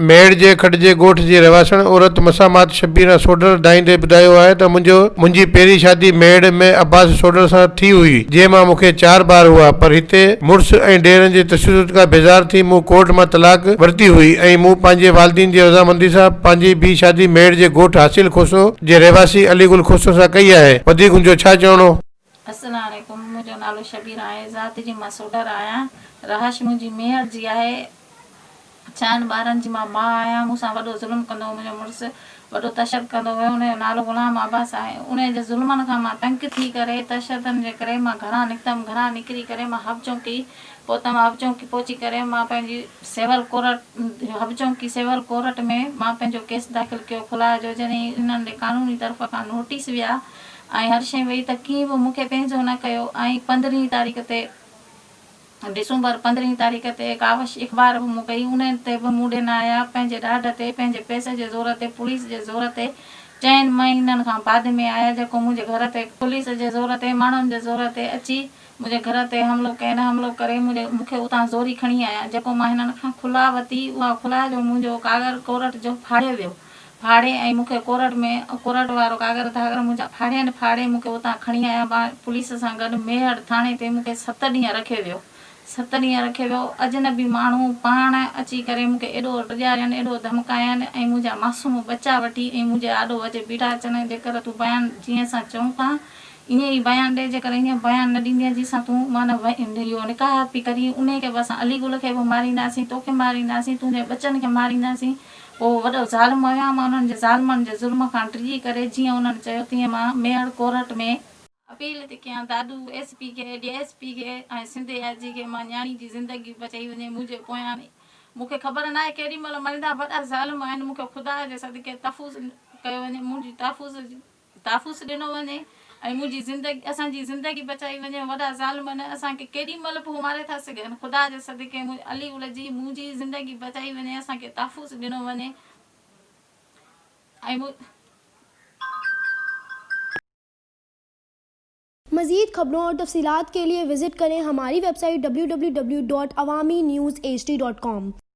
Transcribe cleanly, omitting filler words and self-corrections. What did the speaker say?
मेड़ जे खटिजे ॻोठ जी रहवासण औरत मसामात शबीरा सोडर दाईंदे ॿुधायो आहे त मुंहिंजी पहिरीं शादी मेड़ में अब्बास सोडर सां थी हुई, जंहिं मां मूंखे 4 ॿार हुआ, पर हिते मुड़ुस ऐं ॾेरनि जे तशद्दुद खां बेज़ार थी मूं कोर्ट मां तलाक वरिती हुई ऐं मूं पंहिंजे वालिदीन जी रज़ामंदी सां पंहिंजी ॿी शादी मेड़ जे ॻोठ हासिल खोसो जे रहवासी अलीगुल खोसो सां कई आहे। वधीक मुंहिंजो छा चवणो। अस्सलाम वालेकुम, मुंहिंजो नालो शबीर आहे, ज़ात जी मां सोडर आहियां, रहाश मुंहिंजी मेहर जी आहे, 4 ॿारनि जी मां माउ आहियां। मूंसां वॾो ज़ुल्म कंदो हो मुंहिंजो मुड़ुसु, वॾो तशद कंदो हुयो, उनजो नालो ग़ुलाम अब्बास आहे। उन जे ज़ुल्मनि खां मां तंग थी करे तशदनि जे करे मां घरां निकितमि। घरां निकिरी करे मां हब चौंकी पहुतमि। हब चौंकी पहुची करे मां पंहिंजी सिविल कोर्ट हब चौंकी सिविल कोर्ट में मां पंहिंजो केस दाख़िल कयो खुला जो। जॾहिं इन्हनि कानूनी तरफ़ खां नोटिस विया ऐं हर शइ वई त कीअं बि मूंखे पंहिंजो न कयो ऐं 15 तारीख़ ते डिसंबर 15 तारीख़ ते कावश इख़बार बि मूं कई, उन ते बि मूं ॾिना आया पंहिंजे ॾाढ ते, पंहिंजे पैसे जे ज़ोर ते, पुलिस जे ज़ोर ते। 4 महीननि खां बाद में आया जेको मुंहिंजे घर ते पुलिस जे ज़ोर ते, माण्हुनि जे ज़ोर ते अची मुंहिंजे घर ते हमलो कयनि। हमलो करे मूंखे उतां ज़ोरी खणी आया। जेको मां हिननि खां खुला वरिती, उहा खुला जो मुंहिंजो कागर कोर्ट जो फाड़ियो वियो। फाड़े ऐं मूंखे कोर्ट वारो कागर धागर मुंहिंजा फाड़े मूंखे उतां खणी आया। मां पुलिस सां गॾु मेहड़ थाणे ते मूंखे 7 ॾींहं रखियो वियो। 7 ॾींहं रखियो वियो। अजनबी माण्हू पाण अची करे मूंखे एॾो ड्रियारनि, एॾो धमकायनि ऐं मुंहिंजा मासूम बचा वठी ऐं मुंहिंजे आॾो वजे बीठा अचनि। जेकर तूं बयानु जीअं असां चऊं था ईअं ई बयानु ॾे, जेकर ईअं बयानु न ॾींदीअं जंहिंसां तूं माना इहो निकाह पई करी, उन खे बि असां अलीगुल खे बि मारींदासीं, तोखे मारींदासीं, तुंहिंजे बचनि खे मारींदासीं। पोइ वॾो ज़ालिम हुया। मां उन्हनि जे ज़ालिमनि जे ज़ुल्म खां टीरी करे जीअं उन्हनि चयो तीअं मां मेहड़ कोर्ट में अपील थी कयां दादू SP खे, DSP खे ऐं सिंध याजी खे मां न्याणी जी ज़िंदगी बचाई वञे मुंहिंजे पोयां। मूंखे ख़बर न आहे केॾी महिल मरींदा, वॾा ज़ालिम आहिनि। मूंखे ख़ुदा जे सदिके तहफ़ुज़ कयो वञे, मुंहिंजी तहफ़ुज़ ॾिनो वञे ऐं मुंहिंजी ज़िंदगी, असांजी ज़िंदगी बचाई वञे। वॾा ज़ालिम आहिनि, असांखे केॾी महिल बि मारे था सघनि। ख़ुदा जे सदिके अलीगुल जी मुंहिंजी ज़िंदगी बचाई वञे, असांखे तहफ़ुज़ ॾिनो वञे ऐं मज़ीद खबरों और तफसीलात के लिए विज़िट करें हमारी वेबसाइट www.awamiNewsHD.com।